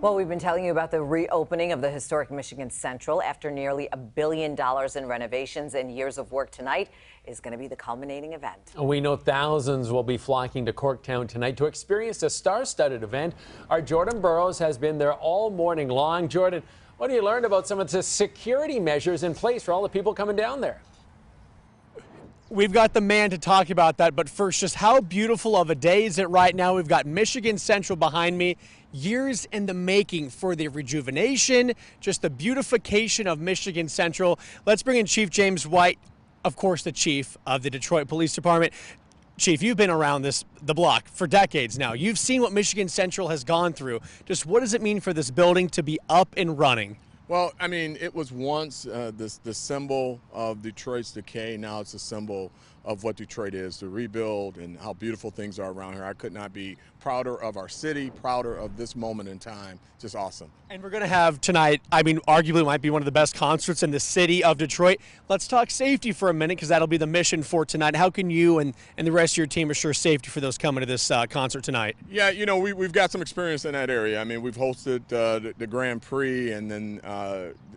Well, we've been telling you about the reopening of the historic Michigan Central after nearly $1 billion in renovations and years of work. Tonight is going to be the culminating event. We know thousands will be flocking to Corktown tonight to experience a star-studded event. Our Jordan Burroughs has been there all morning long. Jordan, what do you learn about some of the security measures in place for all the people coming down there? We've got the man to talk about that, but first, just how beautiful of a day is it right now? We've got Michigan Central behind me. Years in the making for the rejuvenation, just the beautification of Michigan Central. Let's bring in Chief James White, of course, the chief of the Detroit Police Department. Chief, you've been around the block for decades now. You've seen what Michigan Central has gone through. Just what does it mean for this building to be up and running? Well, I mean, it was once the symbol of Detroit's decay. Now it's a symbol of what Detroit is, the rebuild and how beautiful things are around here. I could not be prouder of our city, prouder of this moment in time. Just awesome. And we're going to have tonight, I mean, arguably might be one of the best concerts in the city of Detroit. Let's talk safety for a minute, because that'll be the mission for tonight. How can you and the rest of your team assure safety for those coming to this concert tonight? Yeah, you know, we've got some experience in that area. I mean, we've hosted the Grand Prix, and then,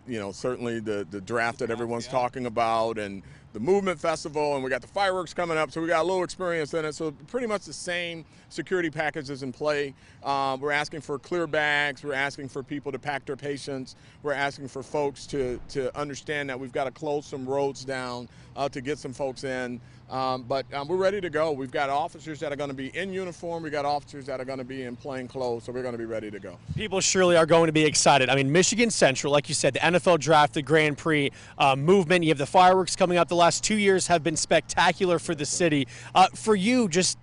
you know, certainly the draft that everyone's talking about, and the Movement Festival, and we got the fireworks coming up, so we got a little experience in it. So pretty much the same security packages in play. We're asking for clear bags. We're asking for people to pack their patients. We're asking for folks to understand that we've got to close some roads down to get some folks in. But we're ready to go. We've got officers that are going to be in uniform. We've got officers that are going to be in plain clothes, so we're going to be ready to go. People surely are going to be excited. I mean, Michigan Central, like you said, the NFL Draft, the Grand Prix movement, you have the fireworks coming up. The last 2 years have been spectacular for the city. For you, just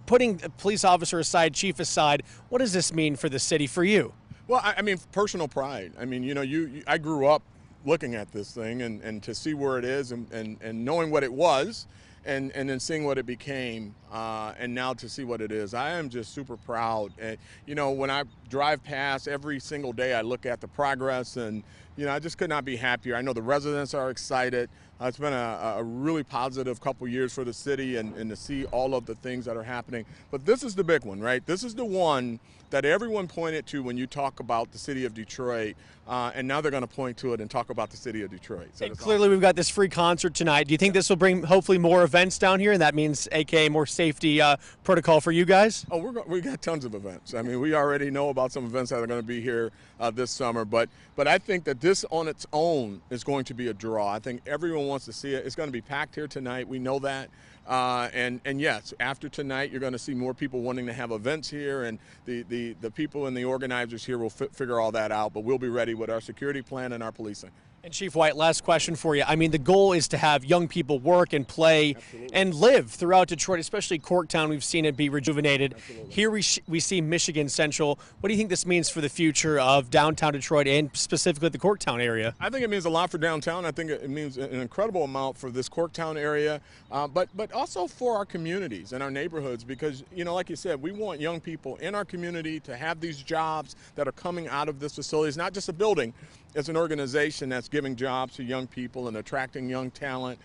putting a police officer aside, chief aside, what does this mean for the city for you? Well, I mean, personal pride. I mean, you know, I grew up looking at this thing, and to see where it is and knowing what it was, and then seeing what it became, and now to see what it is. I am just super proud. And, you know, when I drive past every single day, I look at the progress, and, you know, I just could not be happier. I know the residents are excited. It's been a really positive couple years for the city, and to see all of the things that are happening. But this is the big one, right? This is the one that everyone pointed to when you talk about the city of Detroit, and now they're going to point to it and talk about the city of Detroit. So and clearly, we've got this free concert tonight. Do you think this will bring hopefully more events down here, and that means AKA more safety protocol for you guys? Oh, we got tons of events. I mean, we already know about some events that are going to be here this summer, but I think that this on its own is going to be a draw. I think everyone wants to see it. It's going to be packed here tonight. We know that. And yes, after tonight, you're going to see more people wanting to have events here, and the people and the organizers here will figure all that out. But we'll be ready with our security plan and our policing. And Chief White, last question for you. I mean, the goal is to have young people work and play Absolutely. and live throughout Detroit, especially Corktown. We've seen it be rejuvenated. Absolutely. Here we see Michigan Central. What do you think this means for the future of downtown Detroit and specifically the Corktown area? I think it means a lot for downtown. I think it means an incredible amount for this Corktown area, but also for our communities and our neighborhoods, because, you know, like you said, we want young people in our community to have these jobs that are coming out of this facility. It's not just a building. It's an organization that's giving jobs to young people and attracting young talent.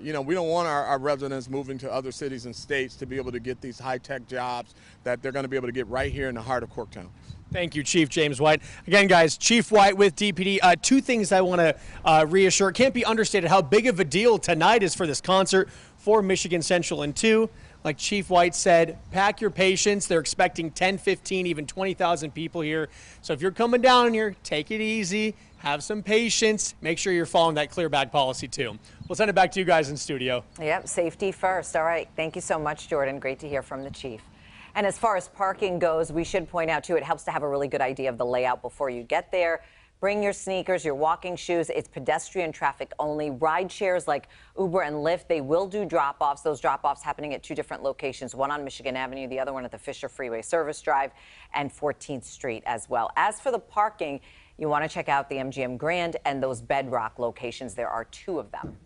You know, we don't want our residents moving to other cities and states to be able to get these high-tech jobs that they're going to be able to get right here in the heart of Corktown. Thank you, Chief James White. Again, guys, Chief White with DPD. Two things I want to reassure. It can't be understated how big of a deal tonight is for this concert for Michigan Central. And two, like Chief White said, pack your patience. They're expecting 10, 15, even 20,000 people here. So if you're coming down here, take it easy. Have some patience. Make sure you're following that clear bag policy, too. We'll send it back to you guys in studio. Yep, safety first. All right. Thank you so much, Jordan. Great to hear from the chief. And as far as parking goes, we should point out, too, it helps to have a really good idea of the layout before you get there. Bring your sneakers, your walking shoes. It's pedestrian traffic only. Ride shares like Uber and Lyft, they will do drop-offs. Those drop-offs happening at two different locations, one on Michigan Avenue, the other one at the Fisher Freeway Service Drive and 14th Street as well. As for the parking, you want to check out the MGM Grand and those Bedrock locations. There are two of them.